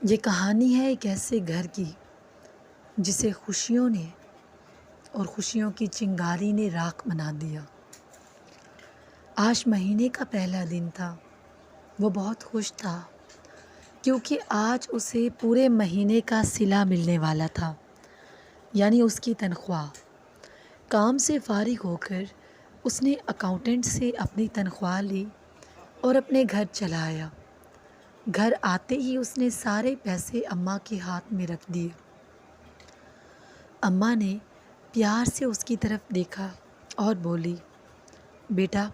یہ کہانی ہے ایک ایسے گھر کی جسے خوشیوں نے اور خوشیوں کی چنگاری نے راکھ بنا دیا۔ آج مہینے کا پہلا دن تھا۔ وہ بہت خوش تھا کیونکہ آج اسے پورے مہینے کا صلہ ملنے والا تھا، یعنی اس کی تنخواہ۔ کام سے فارغ ہو کر اس نے اکاؤنٹنٹ سے اپنی تنخواہ لی اور اپنے گھر چلا آیا۔ گھر آتے ہی اس نے سارے پیسے اماں کے ہاتھ میں رکھ دیے۔ اماں نے پیار سے اس کی طرف دیکھا اور بولی، بیٹا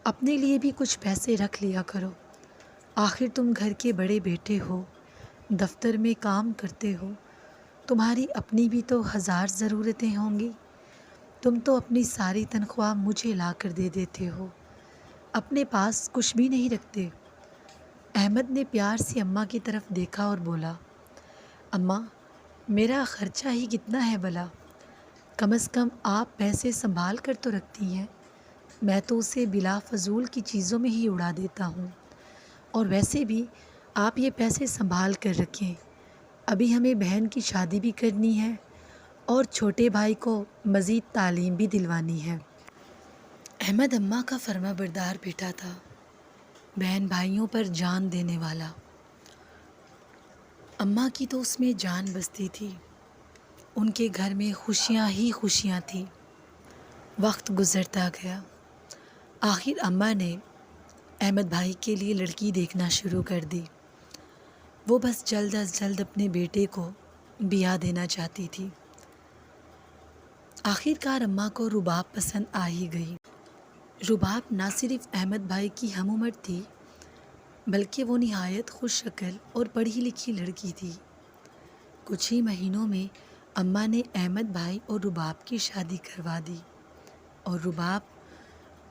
اپنے لیے بھی کچھ پیسے رکھ لیا کرو، آخر تم گھر کے بڑے بیٹے ہو، دفتر میں کام کرتے ہو، تمہاری اپنی بھی تو ہزار ضرورتیں ہوں گی۔ تم تو اپنی ساری تنخواہ مجھے لا کر دے دیتے ہو، اپنے پاس کچھ بھی نہیں رکھتے۔ احمد نے پیار سے اماں کی طرف دیکھا اور بولا، اماں میرا خرچہ ہی کتنا ہے بھلا، کم از کم آپ پیسے سنبھال کر تو رکھتی ہیں، میں تو اسے بلا فضول کی چیزوں میں ہی اڑا دیتا ہوں، اور ویسے بھی آپ یہ پیسے سنبھال کر رکھیں، ابھی ہمیں بہن کی شادی بھی کرنی ہے اور چھوٹے بھائی کو مزید تعلیم بھی دلوانی ہے۔ احمد اماں کا فرما بردار بیٹا تھا، بہن بھائیوں پر جان دینے والا۔ اماں کی تو اس میں جان بستی تھی، ان کے گھر میں خوشیاں ہی خوشیاں تھیں۔ وقت گزرتا گیا، آخر اماں نے احمد بھائی کے لیے لڑکی دیکھنا شروع کر دی۔ وہ بس جلد از جلد اپنے بیٹے کو بیاہ دینا چاہتی تھی۔ آخر کار اماں کو رباب پسند آ ہی گئی۔ رباب نہ صرف احمد بھائی کی ہم عمر تھی بلکہ وہ نہایت خوش شکل اور پڑھی لکھی لڑکی تھی۔ کچھ ہی مہینوں میں اماں نے احمد بھائی اور رباب کی شادی کروا دی، اور رباب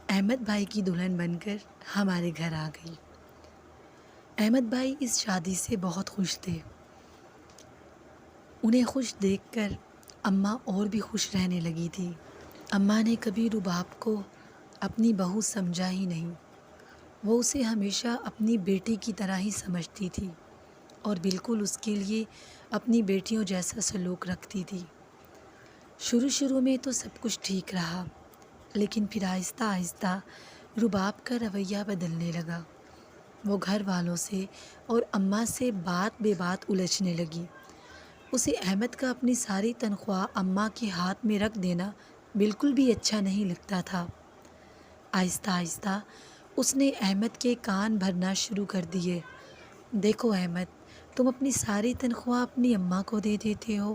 احمد بھائی کی دلہن بن کر ہمارے گھر آ گئی۔ احمد بھائی اس شادی سے بہت خوش تھے۔ انہیں خوش دیکھ کر اماں اور بھی خوش رہنے لگی تھی۔ اماں نے کبھی رباب کو اپنی بہو سمجھا ہی نہیں، وہ اسے ہمیشہ اپنی بیٹی کی طرح ہی سمجھتی تھی اور بالکل اس کے لیے اپنی بیٹیوں جیسا سلوک رکھتی تھی۔ شروع میں تو سب کچھ ٹھیک رہا، لیکن پھر آہستہ آہستہ رباب کا رویہ بدلنے لگا۔ وہ گھر والوں سے اور اماں سے بات بے بات الجھنے لگی۔ اسے احمد کا اپنی ساری تنخواہ اماں کے ہاتھ میں رکھ دینا بالکل بھی اچھا نہیں لگتا تھا۔ آہستہ آہستہ اس نے احمد کے کان بھرنا شروع کر دیے، دیکھو احمد، تم اپنی ساری تنخواہ اپنی اماں کو دے دیتے ہو،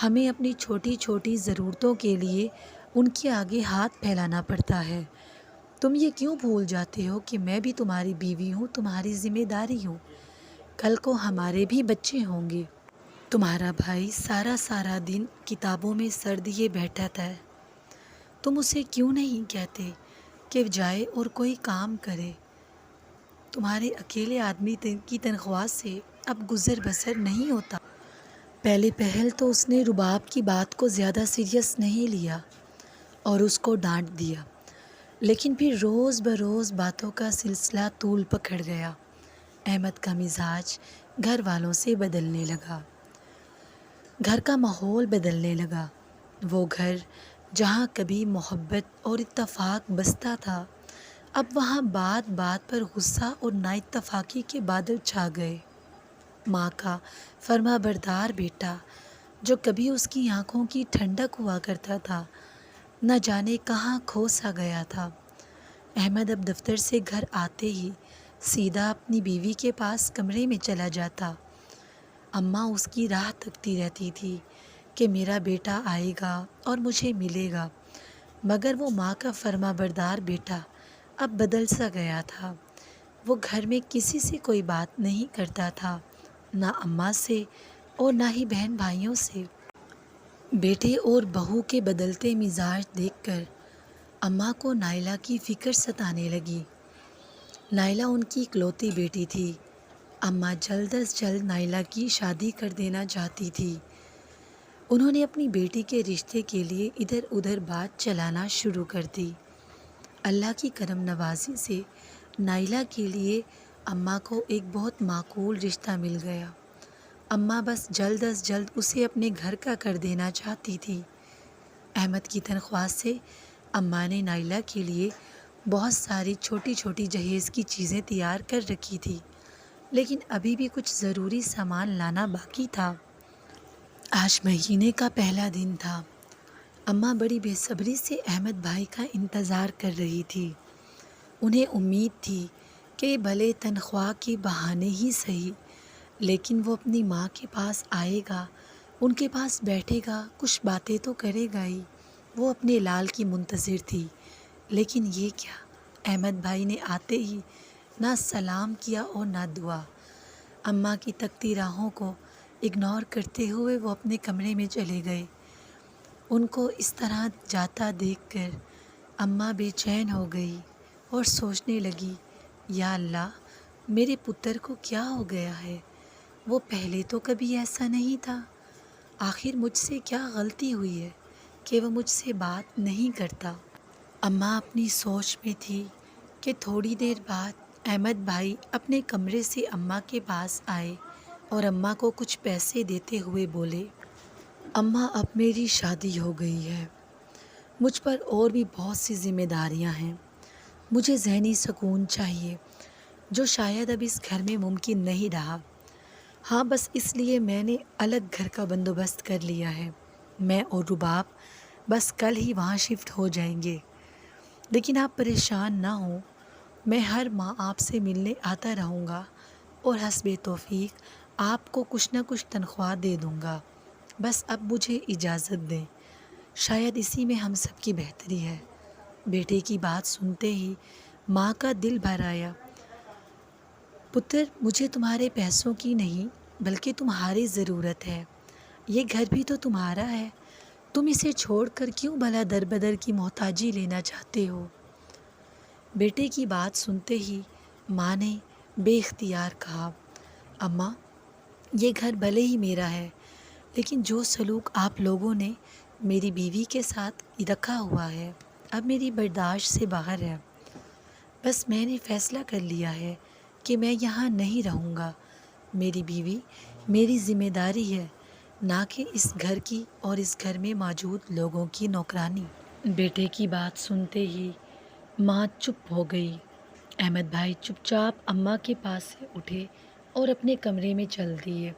ہمیں اپنی چھوٹی چھوٹی ضرورتوں کے لیے ان کے آگے ہاتھ پھیلانا پڑتا ہے۔ تم یہ کیوں بھول جاتے ہو کہ میں بھی تمہاری بیوی ہوں، تمہاری ذمہ داری ہوں، کل کو ہمارے بھی بچے ہوں گے۔ تمہارا بھائی سارا دن کتابوں میں سر دیے بیٹھا ہے، تم اسے کیوں نہیں کہتے کہ جائے اور کوئی کام کرے؟ تمہارے اکیلے آدمی کی تنخواہ سے اب گزر بسر نہیں ہوتا۔ پہلے پہل تو اس نے رباب کی بات کو زیادہ سیریس نہیں لیا اور اس کو ڈانٹ دیا، لیکن پھر روز بروز باتوں کا سلسلہ طول پکڑ گیا۔ احمد کا مزاج گھر والوں سے بدلنے لگا، گھر کا ماحول بدلنے لگا۔ وہ گھر جہاں کبھی محبت اور اتفاق بستا تھا، اب وہاں بات بات پر غصہ اور نا اتفاقی کے بادل چھا گئے۔ ماں کا فرما بردار بیٹا جو کبھی اس کی آنکھوں کی ٹھنڈک ہوا کرتا تھا، نہ جانے کہاں کھو سا گیا تھا۔ احمد اب دفتر سے گھر آتے ہی سیدھا اپنی بیوی کے پاس کمرے میں چلا جاتا۔ اماں اس کی راہ تکتی رہتی تھی کہ میرا بیٹا آئے گا اور مجھے ملے گا، مگر وہ ماں کا فرما بردار بیٹا اب بدل سا گیا تھا۔ وہ گھر میں کسی سے کوئی بات نہیں کرتا تھا، نہ اماں سے اور نہ ہی بہن بھائیوں سے۔ بیٹے اور بہو کے بدلتے مزاج دیکھ کر اماں کو نائلہ کی فکر ستانے لگی۔ نائلہ ان کی اکلوتی بیٹی تھی۔ اماں جلد از جلد نائلہ کی شادی کر دینا چاہتی تھی۔ انہوں نے اپنی بیٹی کے رشتے کے لیے ادھر ادھر بات چلانا شروع کر دی۔ اللہ کی کرم نوازی سے نائلہ کے لیے اماں کو ایک بہت معقول رشتہ مل گیا۔ اماں بس جلد از جلد اسے اپنے گھر کا کر دینا چاہتی تھی۔ احمد کی تنخواہ سے اماں نے نائلہ کے لیے بہت ساری چھوٹی چھوٹی جہیز کی چیزیں تیار کر رکھی تھی، لیکن ابھی بھی کچھ ضروری سامان لانا باقی تھا۔ آج مہینے کا پہلا دن تھا۔ اماں بڑی بے صبری سے احمد بھائی کا انتظار کر رہی تھی۔ انہیں امید تھی کہ بھلے تنخواہ کے بہانے ہی صحیح، لیکن وہ اپنی ماں کے پاس آئے گا، ان کے پاس بیٹھے گا، کچھ باتیں تو کرے گا ہی۔ وہ اپنے لال کی منتظر تھی، لیکن یہ کیا، احمد بھائی نے آتے ہی نہ سلام کیا اور نہ دعا۔ اماں کی تکتی راہوں کو اگنور کرتے ہوئے وہ اپنے کمرے میں چلے گئے۔ ان کو اس طرح جاتا دیکھ کر اماں بے چین ہو گئی اور سوچنے لگی، یا اللہ، میرے پتر کو کیا ہو گیا ہے؟ وہ پہلے تو کبھی ایسا نہیں تھا۔ آخر مجھ سے کیا غلطی ہوئی ہے کہ وہ مجھ سے بات نہیں کرتا؟ اماں اپنی سوچ میں تھی کہ تھوڑی دیر بعد احمد بھائی اپنے کمرے سے اماں کے پاس آئے اور اماں کو کچھ پیسے دیتے ہوئے بولے، اماں اب میری شادی ہو گئی ہے، مجھ پر اور بھی بہت سی ذمہ داریاں ہیں، مجھے ذہنی سکون چاہیے جو شاید اب اس گھر میں ممکن نہیں رہا۔ ہاں، بس اس لیے میں نے الگ گھر کا بندوبست کر لیا ہے، میں اور رباب بس کل ہی وہاں شفٹ ہو جائیں گے، لیکن آپ پریشان نہ ہوں، میں ہر ماہ آپ سے ملنے آتا رہوں گا اور حسب توفیق آپ کو کچھ نہ کچھ تنخواہ دے دوں گا، بس اب مجھے اجازت دیں، شاید اسی میں ہم سب کی بہتری ہے۔ بیٹے کی بات سنتے ہی ماں کا دل بھر آیا۔ پتر، مجھے تمہارے پیسوں کی نہیں بلکہ تمہاری ضرورت ہے، یہ گھر بھی تو تمہارا ہے، تم اسے چھوڑ کر کیوں بھلا در بدر کی محتاجی لینا چاہتے ہو؟ بیٹے کی بات سنتے ہی ماں نے بے اختیار کہا، اماں، یہ گھر بھلے ہی میرا ہے، لیکن جو سلوک آپ لوگوں نے میری بیوی کے ساتھ رکھا ہوا ہے اب میری برداشت سے باہر ہے۔ بس میں نے فیصلہ کر لیا ہے کہ میں یہاں نہیں رہوں گا، میری بیوی میری ذمہ داری ہے، نہ کہ اس گھر کی اور اس گھر میں موجود لوگوں کی نوکرانی۔ بیٹے کی بات سنتے ہی ماں چپ ہو گئی۔ احمد بھائی چپ چاپ اماں کے پاس سے اٹھے اور اپنے کمرے میں چل دیے،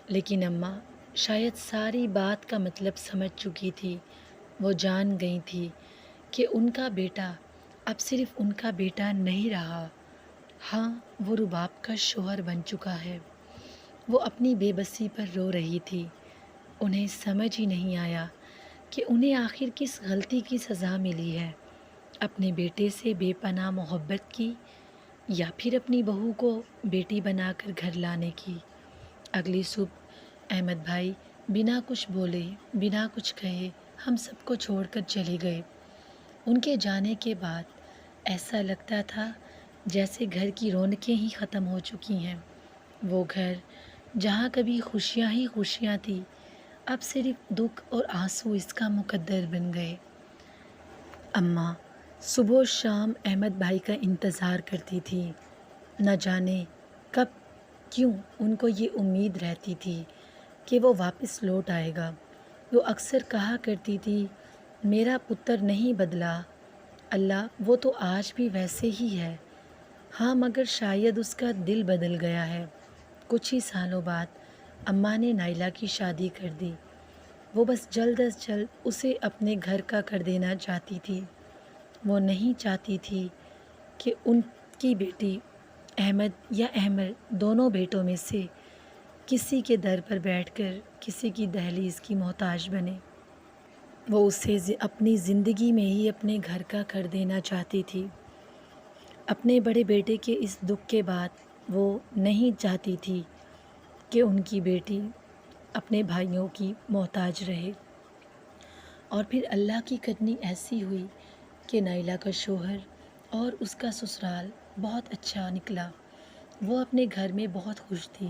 لیکن اماں شاید ساری بات کا مطلب سمجھ چکی تھی۔ وہ جان گئی تھی کہ ان کا بیٹا اب صرف ان کا بیٹا نہیں رہا، ہاں، وہ رباب کا شوہر بن چکا ہے۔ وہ اپنی بے بسی پر رو رہی تھی۔ انہیں سمجھ ہی نہیں آیا کہ انہیں آخر کس غلطی کی سزا ملی ہے، اپنے بیٹے سے بے پناہ محبت کی یا پھر اپنی بہو کو بیٹی بنا کر گھر لانے کی۔ اگلی صبح احمد بھائی بنا کچھ بولے، بنا کچھ کہے ہم سب کو چھوڑ کر چلے گئے۔ ان کے جانے کے بعد ایسا لگتا تھا جیسے گھر کی رونقیں ہی ختم ہو چکی ہیں۔ وہ گھر جہاں کبھی خوشیاں ہی خوشیاں تھیں، اب صرف دکھ اور آنسو اس کا مقدر بن گئے۔ اماں صبح و شام احمد بھائی کا انتظار کرتی تھی، نہ جانے کب کیوں ان کو یہ امید رہتی تھی کہ وہ واپس لوٹ آئے گا۔ وہ اکثر کہا کرتی تھی، میرا پتر نہیں بدلا، اللہ وہ تو آج بھی ویسے ہی ہے۔ ہاں، مگر شاید اس کا دل بدل گیا ہے۔ کچھ ہی سالوں بعد اماں نے نائلہ کی شادی کر دی۔ وہ بس جلد از جلد اسے اپنے گھر کا کر دینا چاہتی تھی۔ وہ نہیں چاہتی تھی کہ ان کی بیٹی احمد یا احمد دونوں بیٹوں میں سے کسی کے در پر بیٹھ کر کسی کی دہلیز کی محتاج بنے۔ وہ اسے اپنی زندگی میں ہی اپنے گھر کا کر دینا چاہتی تھی۔ اپنے بڑے بیٹے کے اس دکھ کے بعد وہ نہیں چاہتی تھی کہ ان کی بیٹی اپنے بھائیوں کی محتاج رہے۔ اور پھر اللہ کی کرنی ایسی ہوئی کہ نائلہ کا شوہر اور اس کا سسرال بہت اچھا نکلا۔ وہ اپنے گھر میں بہت خوش تھی۔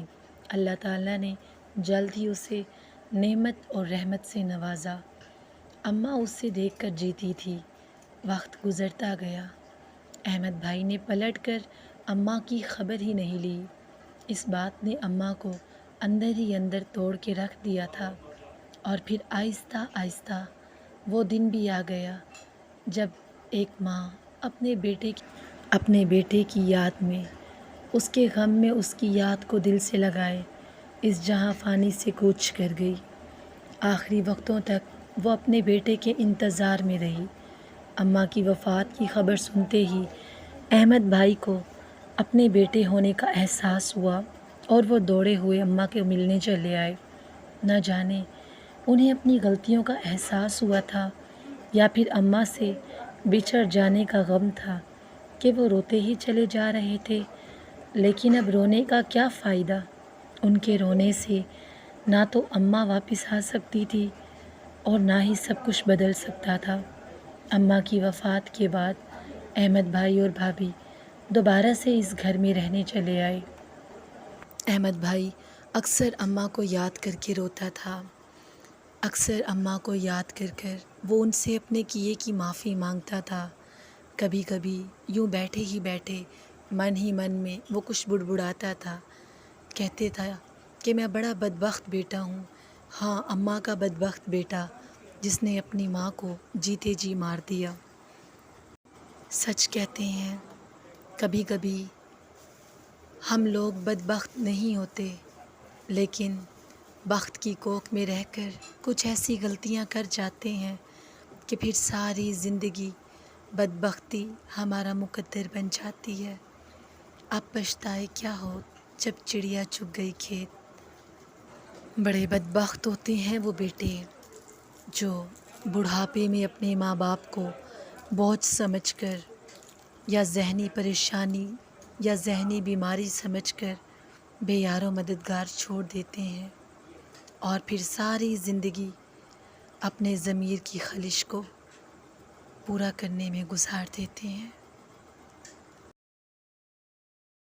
اللہ تعالیٰ نے جلد ہی اسے نعمت اور رحمت سے نوازا۔ اماں اس سے دیکھ کر جیتی تھی۔ وقت گزرتا گیا۔ احمد بھائی نے پلٹ کر اماں کی خبر ہی نہیں لی۔ اس بات نے اماں کو اندر ہی اندر توڑ کے رکھ دیا تھا۔ اور پھر آہستہ آہستہ وہ دن بھی آ گیا جب ایک ماں اپنے بیٹے کی یاد میں، اس کے غم میں اس کی یاد کو دل سے لگائے اس جہاں فانی سے کوچ کر گئی۔ آخری وقتوں تک وہ اپنے بیٹے کے انتظار میں رہی۔ اماں کی وفات کی خبر سنتے ہی احمد بھائی کو اپنے بیٹے ہونے کا احساس ہوا اور وہ دوڑے ہوئے اماں کے ملنے چلے آئے۔ نہ جانے انہیں اپنی غلطیوں کا احساس ہوا تھا یا پھر اماں سے بچھڑ جانے کا غم تھا کہ وہ روتے ہی چلے جا رہے تھے، لیکن اب رونے کا کیا فائدہ؟ ان کے رونے سے نہ تو اماں واپس آ سکتی تھی اور نہ ہی سب کچھ بدل سکتا تھا۔ اماں کی وفات کے بعد احمد بھائی اور بھابھی دوبارہ سے اس گھر میں رہنے چلے آئے۔ احمد بھائی اکثر اماں کو یاد کر کے روتا تھا۔ اکثر اماں کو یاد کر کر وہ ان سے اپنے کیے کی معافی مانگتا تھا۔ کبھی کبھی یوں بیٹھے ہی بیٹھے ہی من میں وہ کچھ بڑبڑاتا تھا، کہتے تھا کہ میں بڑا بدبخت بیٹا ہوں، ہاں اماں کا بدبخت بیٹا جس نے اپنی ماں کو جیتے جی مار دیا۔ سچ کہتے ہیں کبھی کبھی ہم لوگ بدبخت نہیں ہوتے، لیکن بخت کی کوکھ میں رہ کر کچھ ایسی غلطیاں کر جاتے ہیں کہ پھر ساری زندگی بدبختی ہمارا مقدر بن جاتی ہے۔ اب پچھتائے کیا ہو جب چڑیا چگ گئی کھیت۔ بڑے بدبخت ہوتے ہیں وہ بیٹے جو بڑھاپے میں اپنے ماں باپ کو بوجھ سمجھ کر یا ذہنی پریشانی یا ذہنی بیماری سمجھ کر بے یار و مددگار چھوڑ دیتے ہیں اور پھر ساری زندگی اپنے ضمیر کی خلش کو پورا کرنے میں گزار دیتے ہیں۔